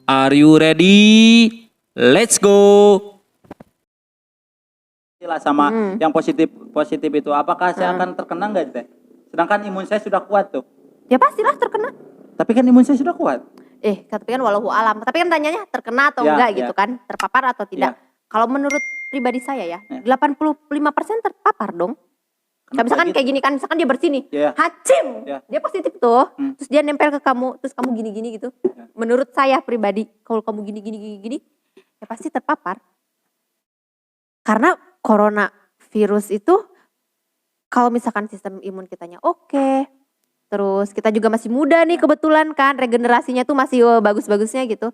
Are you ready? Let's go. Sama yang positif itu, apakah saya akan terkena nggak teh? Sedangkan imun saya sudah kuat tuh. Ya pastilah terkena. Tapi kan imun saya sudah kuat. Tapi kan walau alam. Tapi kan tanyanya terkena atau enggak gitu kan, terpapar atau tidak. Kalau menurut pribadi saya ya, 85% terpapar dong. Misalkan kayak gini kan, misalkan dia bersih nih, hacim, dia positif tuh, terus dia nempel ke kamu, terus kamu gini-gini gitu. Menurut saya pribadi, kalau kamu gini-gini, ya pasti terpapar. Karena coronavirus itu, kalau misalkan sistem imun kitanya oke, terus kita juga masih muda nih kebetulan kan, regenerasinya tuh masih bagus-bagusnya gitu,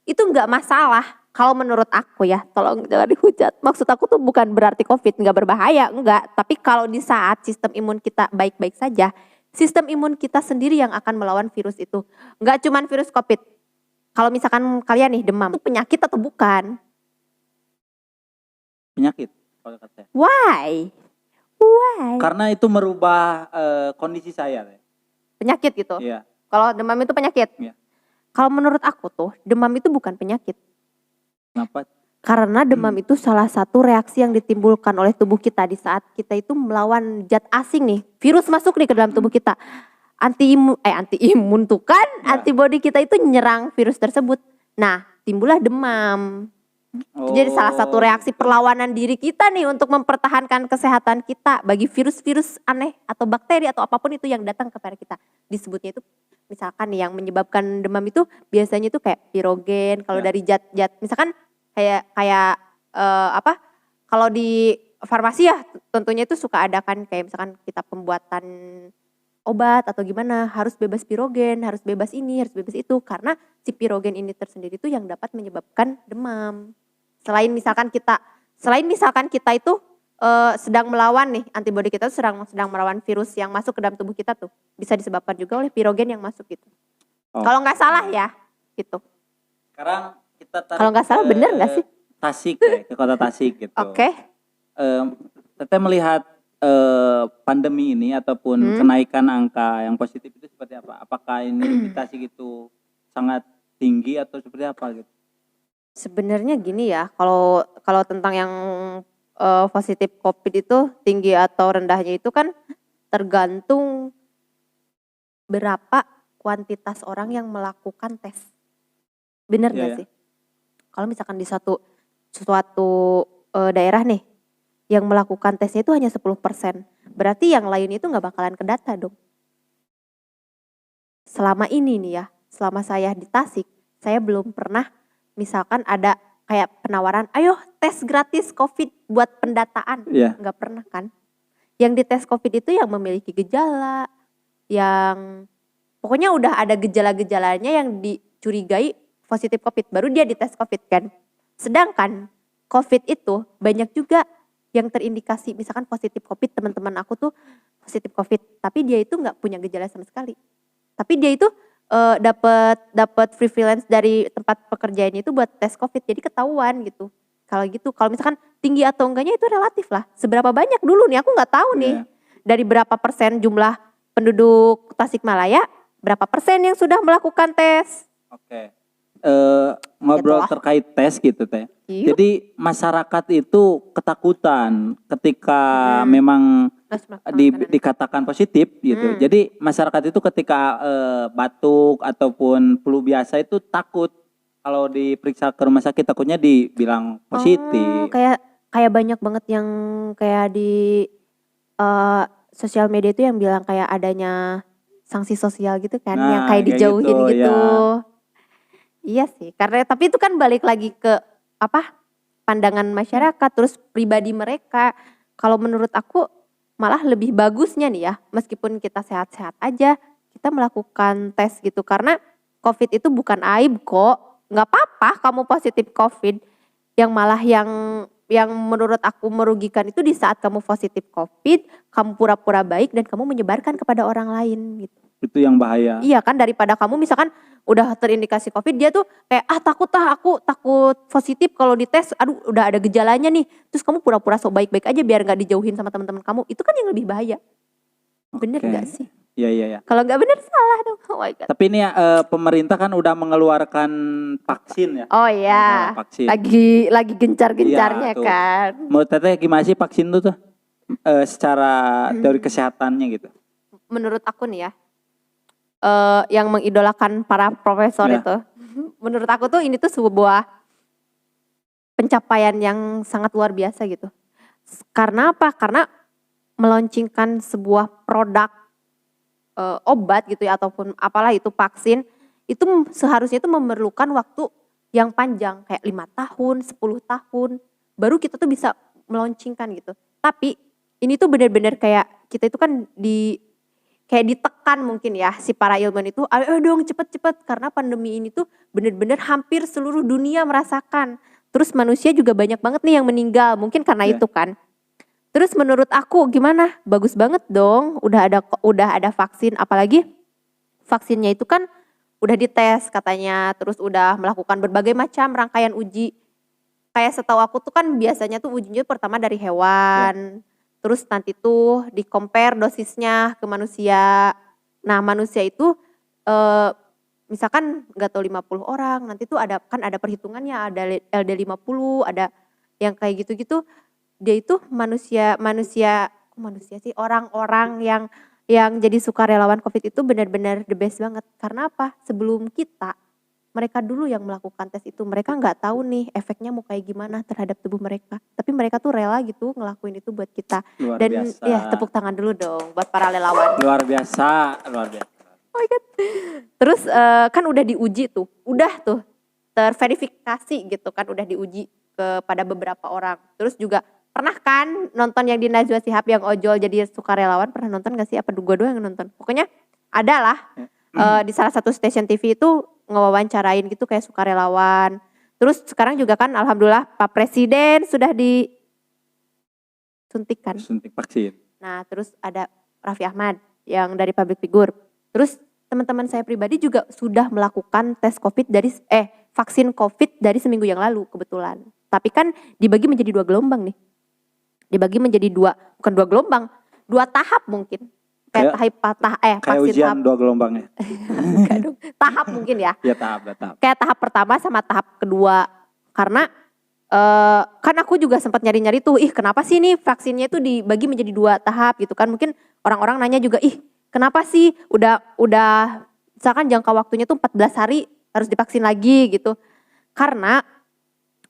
itu nggak masalah. Kalau menurut aku ya, tolong jangan dihujat. Maksud aku tuh bukan berarti COVID nggak berbahaya, enggak. Tapi kalau di saat sistem imun kita baik-baik saja, sistem imun kita sendiri yang akan melawan virus itu. Nggak cuman virus COVID. Kalau misalkan kalian nih demam, itu penyakit atau bukan? Penyakit, kalau kata saya. Why? Karena itu merubah kondisi saya. Penyakit gitu? Iya. Kalau demam itu penyakit? Iya. Kalau menurut aku tuh, demam itu bukan penyakit. Kenapa? Karena demam itu salah satu reaksi yang ditimbulkan oleh tubuh kita di saat kita itu melawan zat asing nih. Virus masuk nih ke dalam tubuh kita. Anti imun tuh kan, antibody kita itu nyerang virus tersebut. Nah, timbullah demam. Jadi salah satu reaksi perlawanan diri kita nih untuk mempertahankan kesehatan kita bagi virus-virus aneh atau bakteri atau apapun itu yang datang kepada kita. Disebutnya itu misalkan nih yang menyebabkan demam itu biasanya itu kayak pirogen, kalau dari zat-zat misalkan kayak kalau di farmasi ya tentunya itu suka ada kan kayak misalkan kita pembuatan obat atau gimana harus bebas pirogen, harus bebas ini, harus bebas itu karena si pirogen ini tersendiri itu yang dapat menyebabkan demam. Selain misalkan kita itu sedang melawan nih, antibodi kita sedang melawan virus yang masuk ke dalam tubuh kita tuh bisa disebabkan juga oleh pirogen yang masuk gitu. Kalau nggak salah ya gitu. Sekarang kita kalau nggak salah bener nggak sih? Tasik ya, ke kota Tasik gitu. Oke. Teteh melihat pandemi ini ataupun kenaikan angka yang positif itu seperti apa? Apakah ini di Tasik itu sangat tinggi atau seperti apa gitu? Sebenarnya gini ya, kalau tentang yang positif COVID itu tinggi atau rendahnya itu kan tergantung berapa kuantitas orang yang melakukan tes. Bener nggak sih? Kalau misalkan di suatu daerah nih yang melakukan tesnya itu hanya 10%, berarti yang lain itu nggak bakalan kedata dong. Selama ini nih ya, selama saya di Tasik, saya belum pernah misalkan ada kayak penawaran, ayo tes gratis COVID buat pendataan. Nggak pernah kan. Yang dites COVID itu yang memiliki gejala, yang pokoknya udah ada gejala-gejalanya yang dicurigai positif COVID, baru dia dites COVID kan. Sedangkan COVID itu banyak juga yang terindikasi, misalkan positif COVID, teman-teman aku tuh positif COVID, tapi dia itu nggak punya gejala sama sekali. Tapi dia itu dapat freelance dari tempat pekerjaannya itu buat tes COVID, jadi ketahuan gitu. Kalau misalkan tinggi atau enggaknya itu relatif lah. Seberapa banyak dulu nih, aku nggak tahu nih dari berapa persen jumlah penduduk Tasikmalaya, berapa persen yang sudah melakukan tes. Oke. Ngobrol terkait tes gitu teh. Jadi masyarakat itu ketakutan ketika memang dikatakan positif gitu. Jadi masyarakat itu ketika batuk ataupun flu biasa itu takut kalau diperiksa ke rumah sakit, takutnya dibilang positif. Kayak banyak banget yang kayak di sosial media itu yang bilang kayak adanya sanksi sosial gitu kan, yang kayak dijauhin gitu. Iya sih, karena tapi itu kan balik lagi ke pandangan masyarakat, terus pribadi mereka. Kalau menurut aku malah lebih bagusnya nih ya, meskipun kita sehat-sehat aja, kita melakukan tes gitu. Karena COVID itu bukan aib kok, nggak apa-apa kamu positif COVID. Yang malah yang menurut aku merugikan itu di saat kamu positif COVID, kamu pura-pura baik dan kamu menyebarkan kepada orang lain gitu. Itu yang bahaya. Iya kan, daripada kamu misalkan udah terindikasi COVID, dia tuh kayak aku takut positif kalau dites, aduh udah ada gejalanya nih, terus kamu pura-pura sok baik-baik aja biar nggak dijauhin sama teman-teman kamu, itu kan yang lebih bahaya. Bener nggak sih? Iya. Kalau nggak benar salah dong. Oh my God. Tapi ini pemerintah kan udah mengeluarkan vaksin ya. Oh iya. Vaksin. Lagi gencar-gencarnya Iya, kan. Menurut Teteh gimana sih vaksin tuh secara teori kesehatannya gitu? Menurut aku nih ya, yang mengidolakan para profesor Ya. itu, menurut aku tuh ini tuh sebuah pencapaian yang sangat luar biasa gitu. Karena apa? Karena meluncurkan sebuah produk obat gitu ya, ataupun apalah itu vaksin, itu seharusnya itu memerlukan waktu yang panjang, kayak 5 tahun, 10 tahun, baru kita tuh bisa meluncurkan gitu. Tapi ini tuh benar-benar kayak kita itu kan kayak ditekan mungkin ya si para ilmuwan itu, ayo dong cepet-cepet, karena pandemi ini tuh benar-benar hampir seluruh dunia merasakan. Terus manusia juga banyak banget nih yang meninggal, mungkin karena itu kan. Terus menurut aku gimana? Bagus banget dong, udah ada vaksin, apalagi vaksinnya itu kan udah dites katanya, terus udah melakukan berbagai macam rangkaian uji. Kayak setahu aku tuh kan biasanya tuh ujinya pertama dari hewan, terus nanti tuh di-compare dosisnya ke manusia. Nah manusia itu misalkan nggak tahu 50 orang, nanti tuh ada perhitungannya, ada LD50, ada yang kayak gitu-gitu. Dia itu manusia sih, orang-orang yang jadi sukarelawan COVID itu benar-benar the best banget. Karena apa? Sebelum kita, mereka dulu yang melakukan tes itu. Mereka nggak tahu nih efeknya mau kayak gimana terhadap tubuh mereka. Tapi mereka tuh rela gitu ngelakuin itu buat kita. Luar Dan biasa. ya tepuk tangan dulu dong buat para relawan. Luar biasa. Oh my God. Terus kan udah diuji tuh, terverifikasi gitu kan, udah diuji kepada beberapa orang. Terus juga pernah kan nonton yang di Najwa Shihab yang ojol jadi sukarelawan, pernah nonton gak sih? Apa gue doang yang nonton? Pokoknya ada lah di salah satu stasiun TV itu ngewawancarain gitu kayak sukarelawan. Terus sekarang juga kan alhamdulillah Pak Presiden sudah disuntikan. Suntik vaksin. Nah terus ada Raffi Ahmad yang dari public figure. Terus teman-teman saya pribadi juga sudah melakukan vaksin COVID dari seminggu yang lalu kebetulan. Tapi kan dibagi menjadi 2 gelombang nih. Dibagi menjadi bukan 2 gelombang, 2 tahap mungkin. Kayak vaksin ujian tahap 2 gelombangnya. tahap mungkin ya. Ya tahap. Kayak tahap pertama sama tahap kedua. Karena kan aku juga sempat nyari-nyari tuh, kenapa sih nih vaksinnya itu dibagi menjadi 2 tahap gitu kan. Mungkin orang-orang nanya juga, kenapa sih udah misalkan jangka waktunya tuh 14 hari harus divaksin lagi gitu. Karena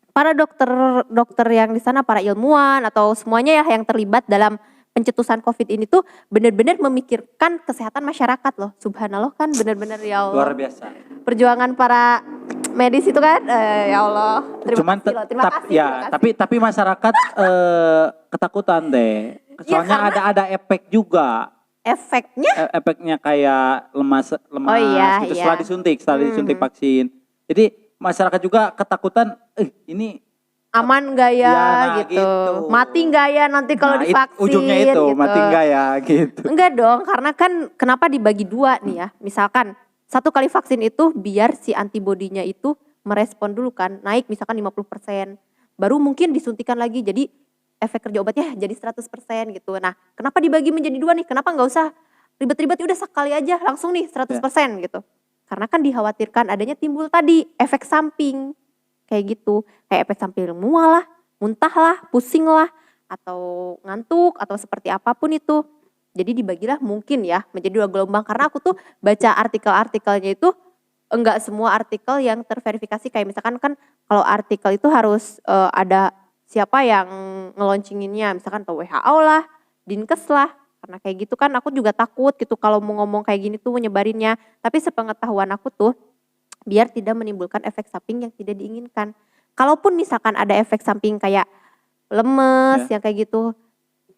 para dokter yang di sana, para ilmuwan atau semuanya ya yang terlibat dalam pencetusan COVID ini tuh benar-benar memikirkan kesehatan masyarakat loh. Subhanallah kan benar-benar ya Allah. Luar biasa. Perjuangan para medis itu kan ya Allah. Terima kasih. Tapi masyarakat ketakutan deh. Soalnya ada efek juga. Efeknya kayak lemas gitu setelah disuntik vaksin. Jadi masyarakat juga ketakutan ini aman gak ya, gitu. Mati gak ya nanti kalau divaksin ujungnya itu gitu. Mati gak ya gitu. Enggak dong, karena kan kenapa dibagi 2 nih ya. Misalkan 1 kali vaksin itu biar si antibodinya itu merespon dulu kan, naik misalkan 50%, baru mungkin disuntikan lagi, jadi efek kerja obatnya jadi 100% gitu. Nah kenapa dibagi menjadi 2 nih, kenapa gak usah ribet-ribet, udah sekali aja langsung nih 100% gitu. Karena kan dikhawatirkan adanya timbul tadi efek samping kayak gitu, kayak efek samping mual lah, muntah lah, pusing lah, atau ngantuk atau seperti apapun itu. Jadi dibagilah mungkin ya menjadi 2 gelombang, karena aku tuh baca artikel-artikelnya itu enggak semua artikel yang terverifikasi. Kayak misalkan kan kalau artikel itu harus ada siapa yang ngeloncinginnya, misalkan atau WHO lah, Dinkes lah. Karena kayak gitu kan aku juga takut gitu kalau mau ngomong kayak gini tuh menyebarinnya. Tapi sepengetahuan aku tuh biar tidak menimbulkan efek samping yang tidak diinginkan. Kalaupun misalkan ada efek samping kayak lemes yang kayak gitu,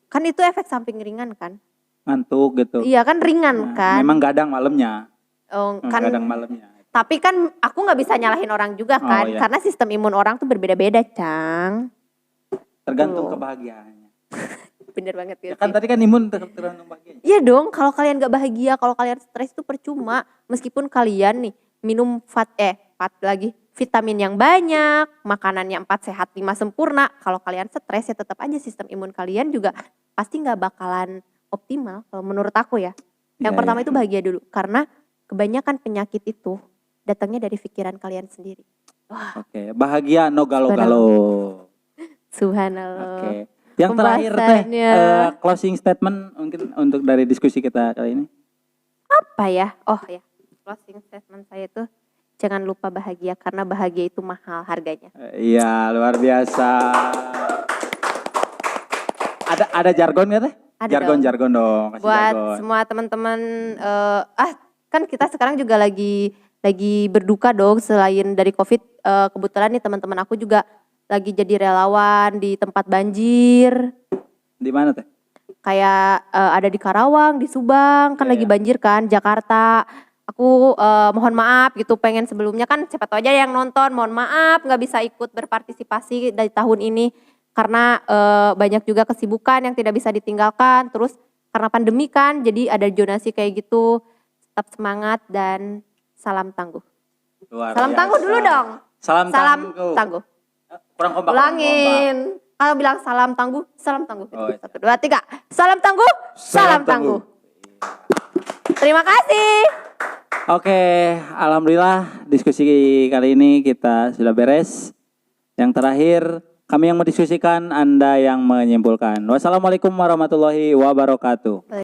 kan itu efek samping ringan kan? Ngantuk gitu. Iya kan ringan kan? Memang gadang malamnya. Kan gadang malamnya. Tapi kan aku nggak bisa nyalahin orang juga kan, karena sistem imun orang tuh berbeda-beda, Cang. Tergantung kebahagiaannya. Bener banget ya. Kan tadi kan imun tergantung bahagia. Iya dong, kalau kalian gak bahagia, kalau kalian stres itu percuma. Meskipun kalian nih minum vitamin yang banyak, makanannya 4 sehat 5 sempurna, kalau kalian stres ya tetap aja sistem imun kalian juga pasti gak bakalan optimal kalau menurut aku ya. Yang pertama itu bahagia dulu, karena kebanyakan penyakit itu datangnya dari pikiran kalian sendiri. Wah. Oke, bahagia no galau-galau. Subhanallah. Oke. Yang terakhir teh closing statement mungkin untuk dari diskusi kita kali ini. Apa ya? Oh ya, closing statement saya itu jangan lupa bahagia karena bahagia itu mahal harganya. Iya, luar biasa. Ada jargon nggak teh? Jargon dong. Kasih buat jargon. Semua teman-teman, kan kita sekarang juga lagi berduka dong, selain dari COVID. Kebetulan nih teman-teman aku juga lagi jadi relawan di tempat banjir. Di mana teh? Kayak ada di Karawang, di Subang, kan lagi banjir kan, Jakarta. Aku mohon maaf gitu, pengen sebelumnya kan siapa tahu aja yang nonton, mohon maaf nggak bisa ikut berpartisipasi dari tahun ini karena banyak juga kesibukan yang tidak bisa ditinggalkan. Terus karena pandemi kan, jadi ada zonasi kayak gitu. Tetap semangat dan salam tangguh. Salam tangguh dulu dong. Salam tangguh. Kurang kompak. Ulangin. Kalau bilang salam tangguh, salam tangguh. 1, 2, 3. Salam tangguh, salam tangguh. Terima kasih. Oke, alhamdulillah diskusi kali ini kita sudah beres. Yang terakhir, kami yang mendiskusikan, Anda yang menyimpulkan. Wassalamualaikum warahmatullahi wabarakatuh.